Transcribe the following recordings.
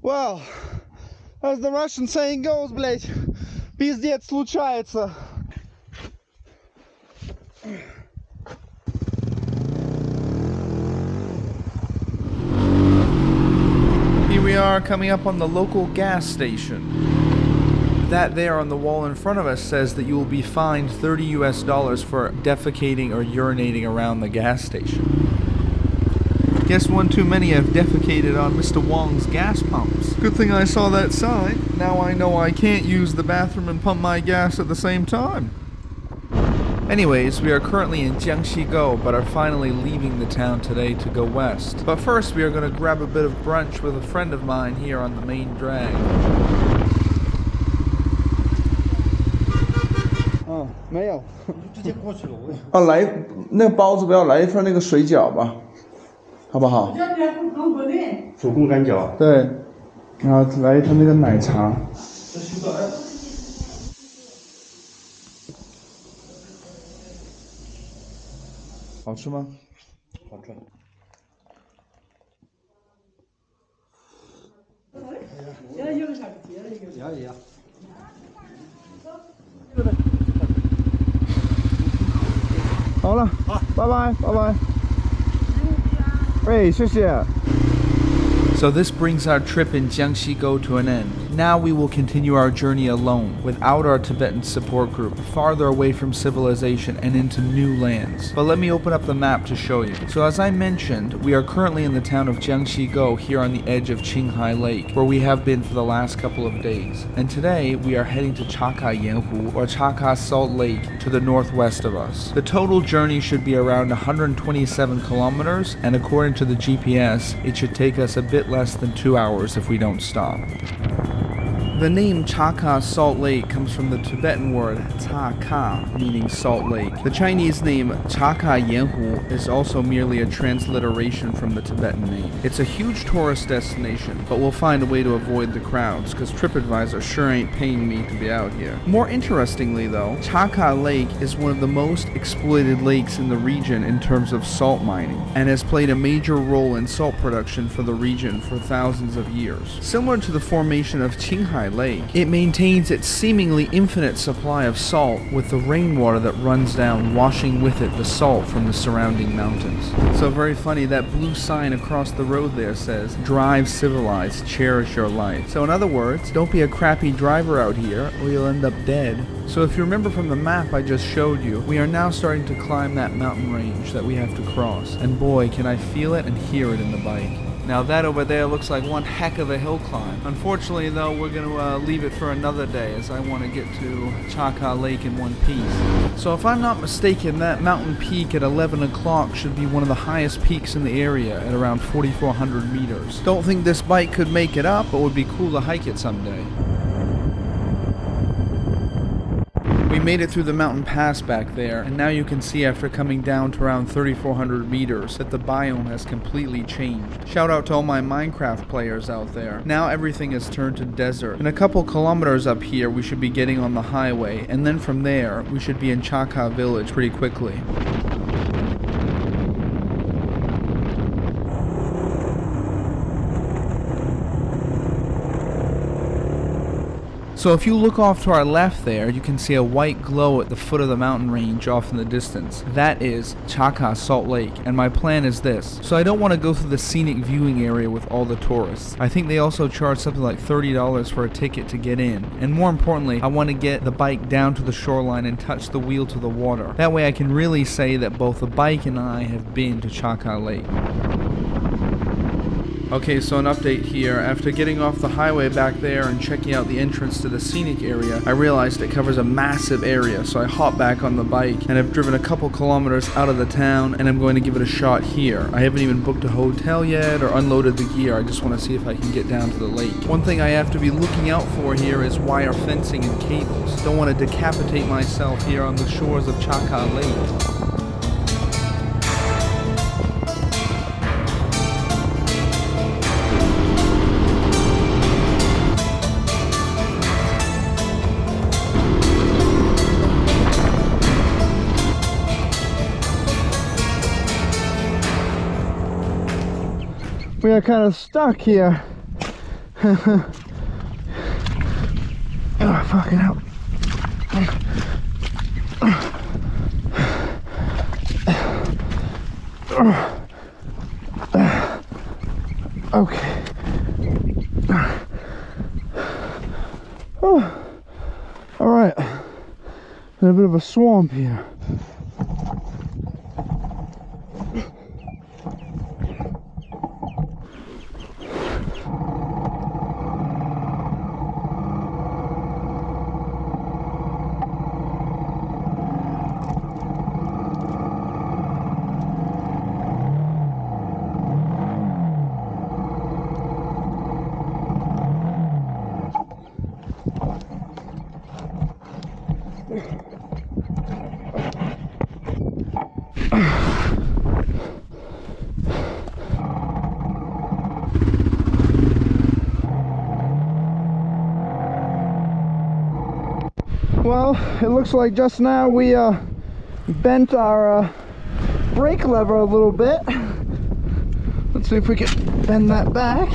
Well, as the Russian saying goes, блять, пиздец случается. Here we are coming up on the local gas station. That there on the wall in front of us says that you will be fined $30 US for defecating or urinating around the gas station. Guess one too many have defecated on Mr. Wong's gas pumps. Good thing I saw that sign. Now I know I can't use the bathroom and pump my gas at the same time. Anyways, we are currently in Jiangxigou, but are finally leaving the town today to go west. But first we are going to grab a bit of brunch with a friend of mine here on the main drag. 没有，直接过去了。来那个包子不要，来一份那个水饺吧。 好不好？手工干饺。对，然后来一份那个奶茶。好吃吗？好吃。好了，好，拜拜，拜拜。 Hey, 谢谢. So this brings our trip in Jiangxigou to an end. Now we will continue our journey alone, without our Tibetan support group, farther away from civilization and into new lands. But let me open up the map to show you. So as I mentioned, we are currently in the town of Jiangxigou here on the edge of Qinghai Lake, where we have been for the last couple of days. And today we are heading to Chaka or Chaka Salt Lake to the northwest of us. The total journey should be around 127 kilometers, and according to the GPS, it should take us a bit less than 2 hours if we don't stop. The name Chaka Salt Lake comes from the Tibetan word Chaka, meaning salt lake. The Chinese name Chaka Yanhu is also merely a transliteration from the Tibetan name. It's a huge tourist destination, but we'll find a way to avoid the crowds, because TripAdvisor sure ain't paying me to be out here. More interestingly though, Chaka Lake is one of the most exploited lakes in the region in terms of salt mining, and has played a major role in salt production for the region for thousands of years. Similar to the formation of Qinghai Lake, it maintains its seemingly infinite supply of salt, with the rainwater that runs down washing with it the salt from the surrounding mountains. So very funny, that blue sign across the road there says, "Drive civilized, cherish your life." So in other words, don't be a crappy driver out here or you'll end up dead. So if you remember from the map I just showed you, we are now starting to climb that mountain range that we have to cross. And boy, can I feel it and hear it in the bike. Now that over there looks like one heck of a hill climb. Unfortunately though, we're going to leave it for another day, as I want to get to Chaka Lake in one piece. So if I'm not mistaken, that mountain peak at 11 o'clock should be one of the highest peaks in the area at around 4,400 meters. Don't think this bike could make it up, but would be cool to hike it someday. We made it through the mountain pass back there, and now you can see after coming down to around 3,400 meters that the biome has completely changed. Shout out to all my Minecraft players out there. Now everything has turned to desert. In a couple kilometers up here we should be getting on the highway, and then from there we should be in Chaka village pretty quickly. So if you look off to our left there, you can see a white glow at the foot of the mountain range off in the distance. That is Chaka Salt Lake, and my plan is this. So I don't want to go through the scenic viewing area with all the tourists. I think they also charge something like $30 for a ticket to get in. And more importantly, I want to get the bike down to the shoreline and touch the wheel to the water. That way I can really say that both the bike and I have been to Chaka Lake. Okay, so an update here. After getting off the highway back there and checking out the entrance to the scenic area, I realized it covers a massive area, so I hopped back on the bike and have driven a couple kilometers out of the town, and I'm going to give it a shot here. I haven't even booked a hotel yet or unloaded the gear. I just want to see if I can get down to the lake. One thing I have to be looking out for here is wire fencing and cables. Don't want to decapitate myself here on the shores of Chaka Lake. We are kind of stuck here. Oh, fucking hell. Okay. Oh. All right. In a bit of a swamp here. Well, it looks like just now we bent our brake lever a little bit. Let's see if we can bend that back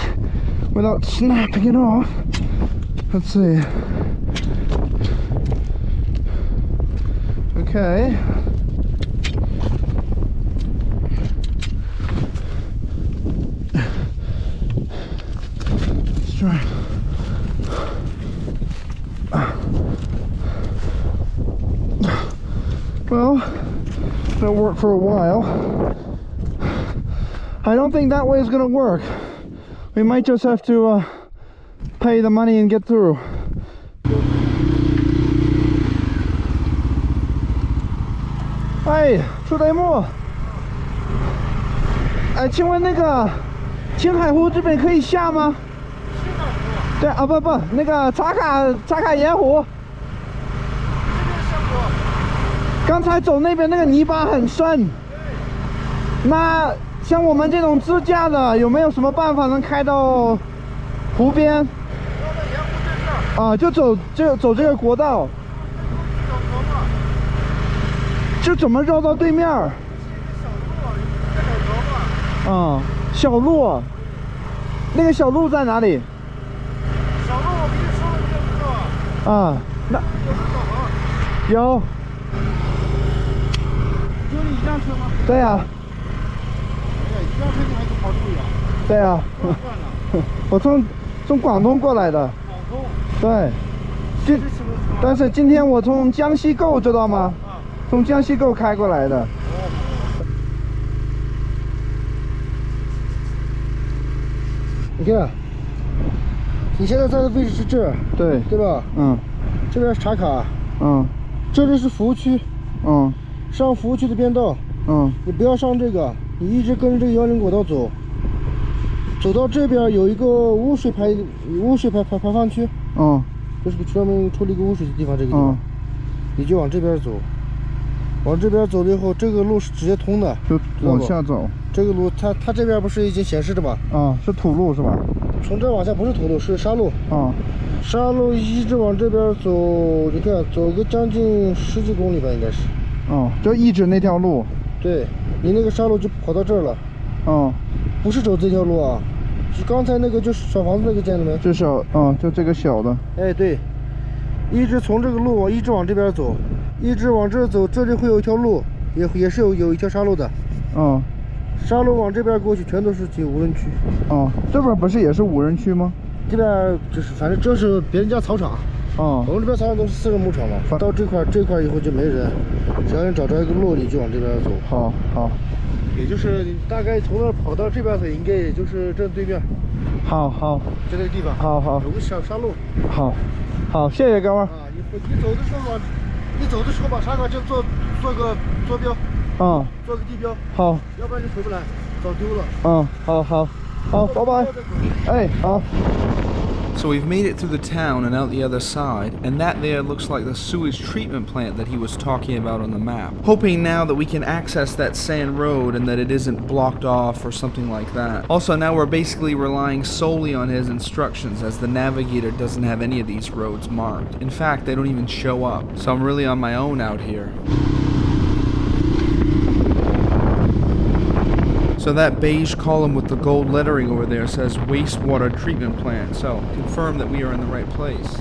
without snapping it off. Let's see. Okay. Let's try. Well, it'll work for a while. I don't think that way is going to work. We might just have to pay the money and get through. Hey, 出台幕。请问那个青海湖这边可以下吗？对啊，不，那个茶卡盐湖。刚才走那边那个泥巴很深，那像我们这种自驾的，有没有什么办法能开到湖边？啊，就走这个国道，就怎么绕到对面？啊，小路，那个小路在哪里？小路我给你说了，你也不知道啊？啊，那有。一辆车吗？对呀。哎呀，一辆车你还就跑这么远？对呀。我从广东过来的。广东。对。但是今天我从江西沟知道吗？从江西沟开过来的。你看，你现在在的位置是这儿，对吧？嗯。这边是茶卡，嗯。这里是服务区，嗯。上服务区的边道，嗯，你不要上这个，你一直跟着这个110国道走，走到这边有一个污水排放区，嗯，就是专门处理污水的地方，这个地方，你就往这边走，往这边走了以后，这个路是直接通的，就往下走。这个路它这边不是已经显示的吧？啊，是土路是吧？从这往下不是土路，是沙路。啊，沙路一直往这边走，你看走个将近10几公里吧，应该是。哦，就一直那条路，对，你那个沙路就跑到这儿了。哦，不是走这条路啊，是刚才那个就是小房子那个见了没？这小，就这个小的。哎，对，一直从这个路一直往这边走，一直往这走，这里会有一条路，也是有一条沙路的。嗯，沙路往这边过去全都是进无人区。哦，这边不是也是无人区吗？这边就是反正这是别人家草场。哦，我们这边草场都是私人牧场嘛，到这块以后就没人，只要你找着一个路，你就往这边走。好，也就是你大概从那儿跑到这边的，应该也就是这对面。好，就这个地方。好，有个小沙路。好，谢谢哥们儿。啊，你走的时候把沙卡就做个坐标。做个地标。好，要不然你回不来，早丢了。好，拜拜。哎，好。So we've made it through the town and out the other side, and that there looks like the sewage treatment plant that he was talking about on the map. Hoping now that we can access that sand road and that it isn't blocked off or something like that. Also, now we're basically relying solely on his instructions, as the navigator doesn't have any of these roads marked. In fact, they don't even show up. So I'm really on my own out here. So that beige column with the gold lettering over there says wastewater treatment plant. So confirm that we are in the right place.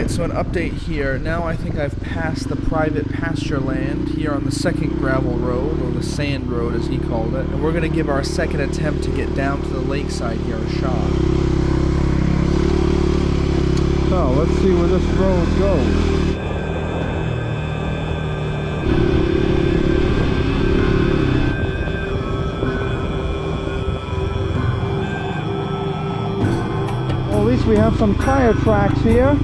So an update here. Now I think I've passed the private pasture land here on the second gravel road, or the sand road as he called it. And we're going to give our second attempt to get down to the lakeside here a shot. So let's see where this road goes. Well, at least we have some tire tracks here.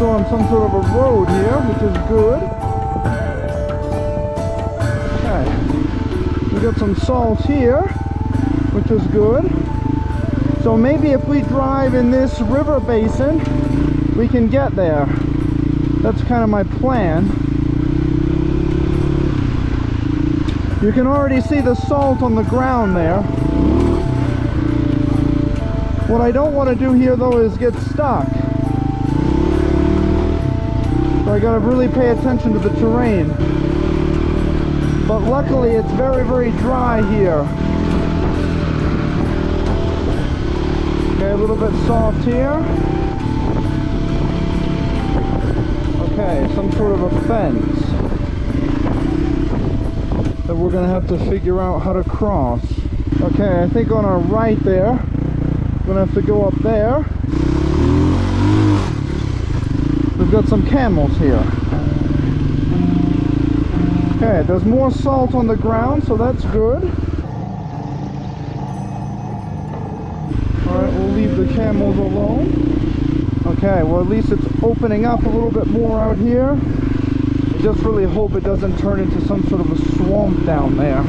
On some sort of a road here, which is good. Okay, we got some salt here, which is good. So maybe if we drive in this river basin, we can get there. That's kind of my plan. You can already see the salt on the ground there. What I don't want to do here though is get stuck. So I gotta really pay attention to the terrain. But luckily it's very, very dry here. Okay, a little bit soft here. Okay, some sort of a fence that we're gonna have to figure out how to cross. Okay, I think on our right there, we're gonna have to go up there. We've got some camels here. Okay, there's more salt on the ground, so that's good. Alright, we'll leave the camels alone. Okay, well at least it's opening up a little bit more out here. I just really hope it doesn't turn into some sort of a swamp down there,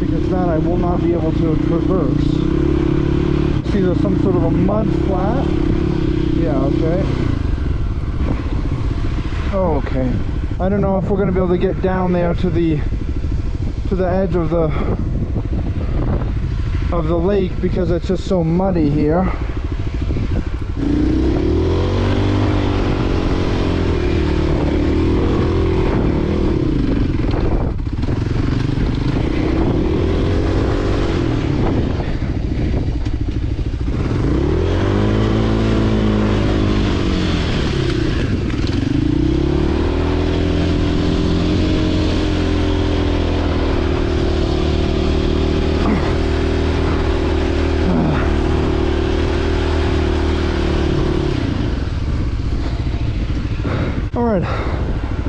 because that I will not be able to traverse. See, there's some sort of a mud flat. Yeah, okay. Okay, I don't know if we're going to be able to get down there to the edge of the lake, because it's just so muddy here.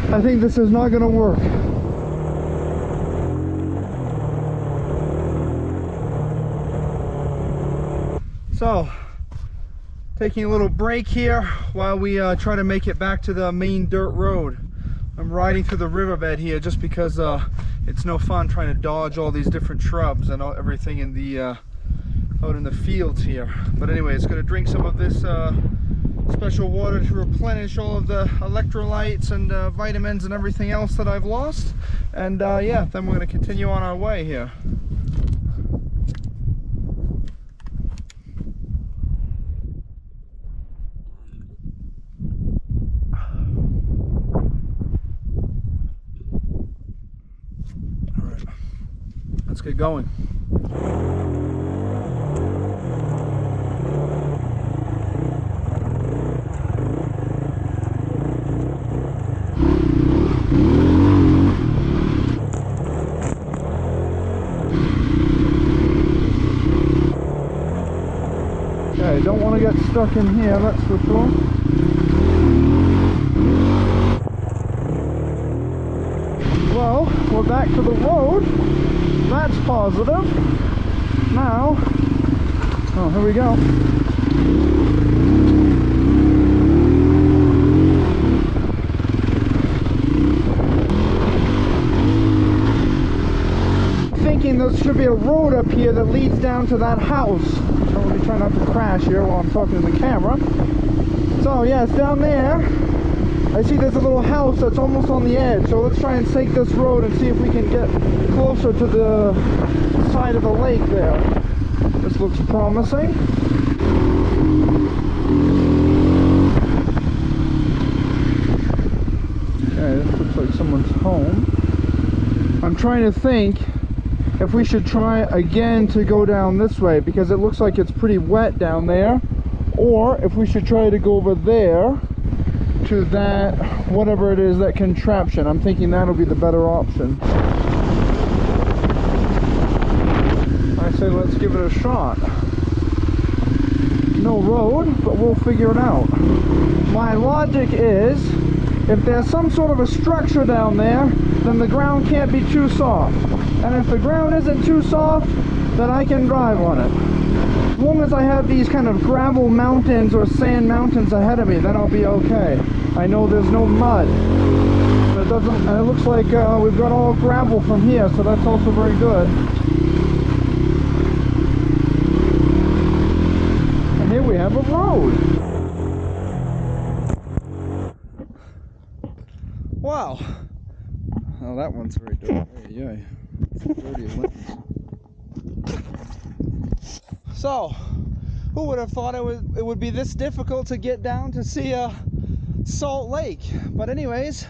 I think this is not going to work. So, taking a little break here while we try to make it back to the main dirt road. I'm riding through the riverbed here just because it's no fun trying to dodge all these different shrubs and everything in the out in the fields here. But anyway, it's going to drink some of this special water to replenish all of the electrolytes and vitamins and everything else that I've lost. And yeah, then we're going to continue on our way here. All right, let's get going. Okay, don't want to get stuck in here, that's for sure. Well, we're back to the road. That's positive. Now, oh, here we go. Thinking there should be a road up here that leads down to that house. I'm going to try not to crash here while I'm talking to the camera. So yeah, it's down there. I see there's a little house that's almost on the edge, so let's try and take this road and see if we can get closer to the side of the lake there. This looks promising. Okay, this looks like someone's home. I'm trying to think if we should try again to go down this way, because it looks like it's pretty wet down there, or if we should try to go over there to that, whatever it is, that contraption. I'm thinking that'll be the better option. I say let's give it a shot. No road, but we'll figure it out. My logic is, if there's some sort of a structure down there, then the ground can't be too soft. And if the ground isn't too soft, then I can drive on it. As long as I have these kind of gravel mountains or sand mountains ahead of me, then I'll be okay. I know there's no mud. But it doesn't, and it looks like we've got all gravel from here, so that's also very good. And here we have a road. Wow. Oh, that one's very dirty. Yeah, dirty lens. So, who would have thought it would be this difficult to get down to see Salt Lake? But anyways,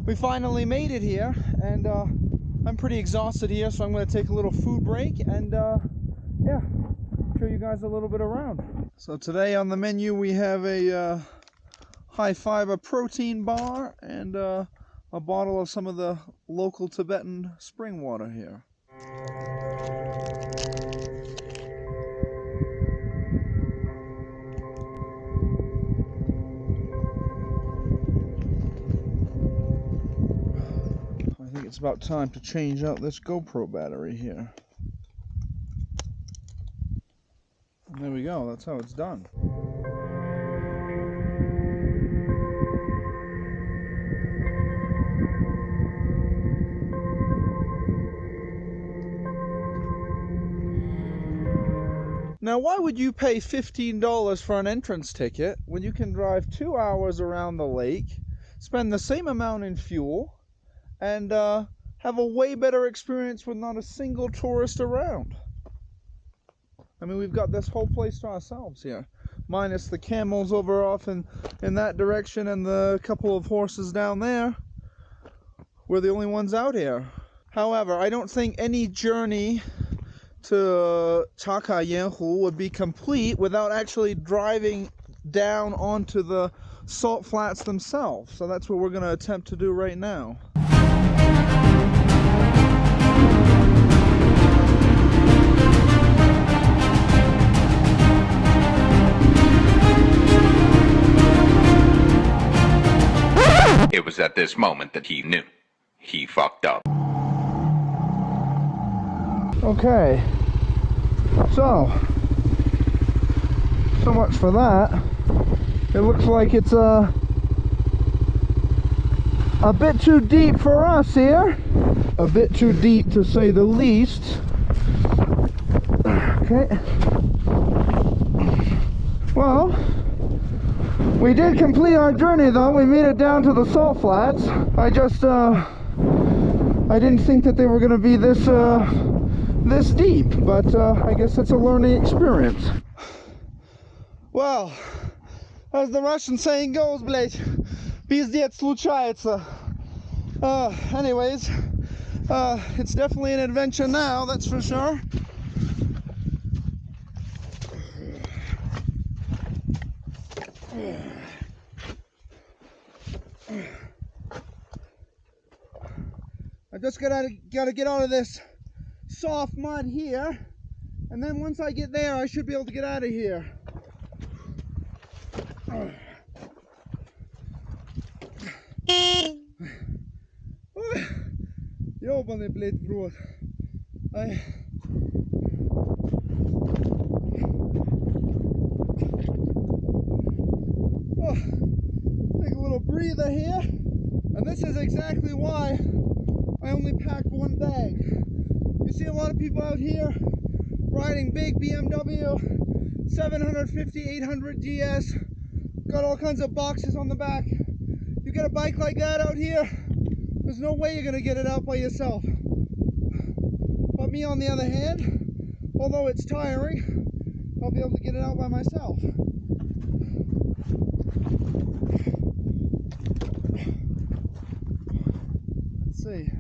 we finally made it here, and I'm pretty exhausted here, so I'm going to take a little food break and yeah, show you guys a little bit around. So today on the menu we have a high fiber protein bar and a bottle of some of the local Tibetan spring water here. I think it's about time to change out this GoPro battery here. And there we go, that's how it's done. Now, why would you pay $15 for an entrance ticket when you can drive 2 hours around the lake, spend the same amount in fuel, and have a way better experience with not a single tourist around? I mean, we've got this whole place to ourselves here, minus the camels over off in that direction and the couple of horses down there. We're the only ones out here. However, I don't think any journey to Chaka would be complete without actually driving down onto the salt flats themselves. So that's what we're going to attempt to do right now. It was at this moment that he knew. He fucked up. Okay, so much for that. It looks like it's a bit too deep for us here. A bit too deep, to say the least. Okay. Well, we did complete our journey though. We made it down to the salt flats. I just I didn't think that they were going to be this deep, but I guess it's a learning experience. Well, as the Russian saying goes, блять, пиздец случается. Anyways, it's definitely an adventure now, that's for sure. I just gotta get out of this soft mud here, and then once I get there I should be able to get out of here. Ёбаный, блядь, в рот. Ай. Oh, take a little breather here. And this is exactly why I only pack one bag. You see a lot of people out here riding big BMW 750, 800 GS. Got all kinds of boxes on the back. You get a bike like that out here, there's no way you're gonna get it out by yourself. But me, on the other hand, although it's tiring, I'll be able to get it out by myself. Let's see.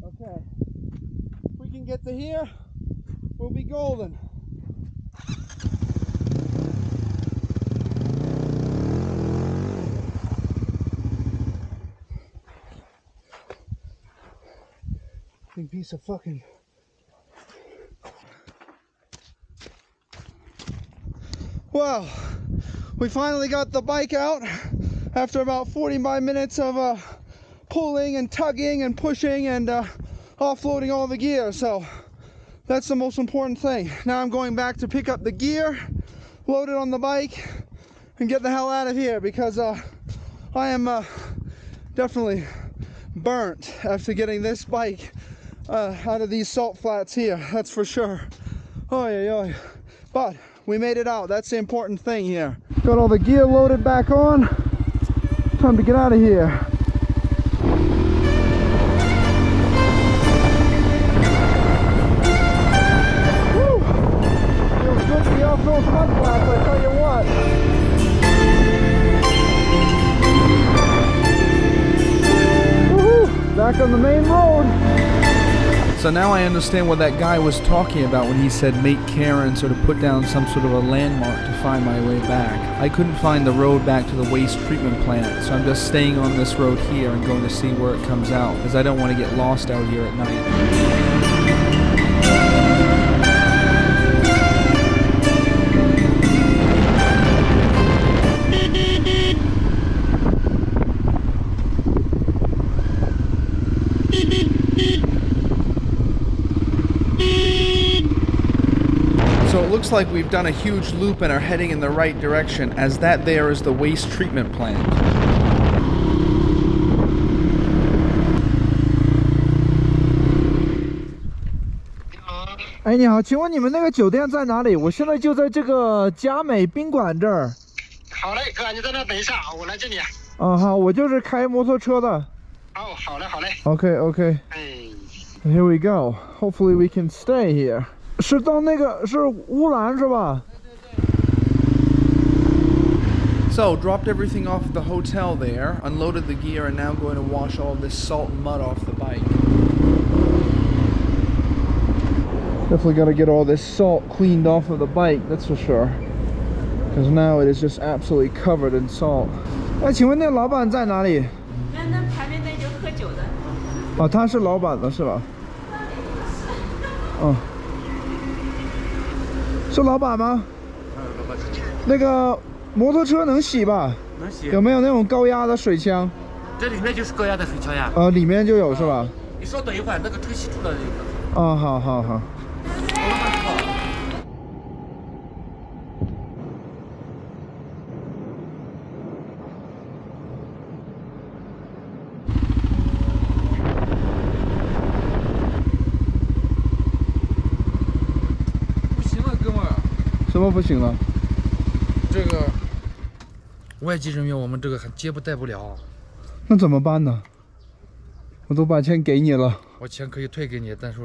Okay. If we can get to here, we'll be golden. Big piece of fucking. Well, we finally got the bike out after about 45 minutes of pulling and tugging and pushing and offloading all the gear. So that's the most important thing. Now I'm going back to pick up the gear, load it on the bike, and get the hell out of here because I am definitely burnt after getting this bike out of these salt flats here, that's for sure. Oh yeah, but we made it out. That's the important thing here. Got all the gear loaded back on. Time to get out of here. Woo! Feels good to be off those mud flats, I tell you what. Woohoo! Back on the main road. So now I understand what that guy was talking about when he said make care and sort of put down some sort of a landmark to find my way back. I couldn't find the road back to the waste treatment plant, so I'm just staying on this road here and going to see where it comes out, because I don't want to get lost out here at night. Looks like we've done a huge loop and are heading in the right direction, as that there is the waste treatment plant. 哎，你好，请问你们那个酒店在哪里？我现在就在这个佳美宾馆这儿。好嘞，哥，你在那等一下，我来接你。好，我就是开摩托车的。哦，好嘞，好嘞。Okay. 哎。Here we go. Hopefully we can stay here. 是到那个是乌兰是吧？ So, dropped everything off at the hotel there, unloaded the gear, and now going to wash all this salt and mud off the bike. Definitely got to get all this salt cleaned off of the bike, that's for sure. Because now it is just absolutely covered in salt. 哎，请问那个老板在哪里？那旁边那就喝酒的。哦，他是老板的是吧？哦。 是老板吗？老板。那个摩托车能洗吧？能洗。有没有那种高压的水枪？这里面就是高压的水枪呀。里面就有是吧？你稍等一会儿，那个车洗出来了那个。哦，好。什么不行了？这个外籍人员我们这个还接不带不了。那怎么办呢？我都把钱给你了。我钱可以退给你，但是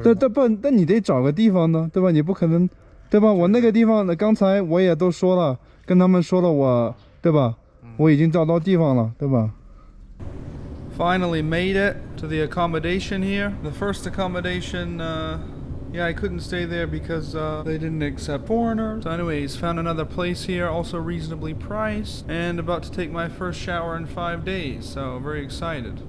但你得找个地方呢，对吧？你不可能，对吧？我那个地方呢，刚才我也都说了，跟他们说了我，对吧？我已经找到地方了，对吧？ Finally made it to the accommodation here. The first accommodation, yeah, I couldn't stay there because they didn't accept foreigners. So anyways, found another place here, also reasonably priced, and about to take my first shower in 5 days, so very excited.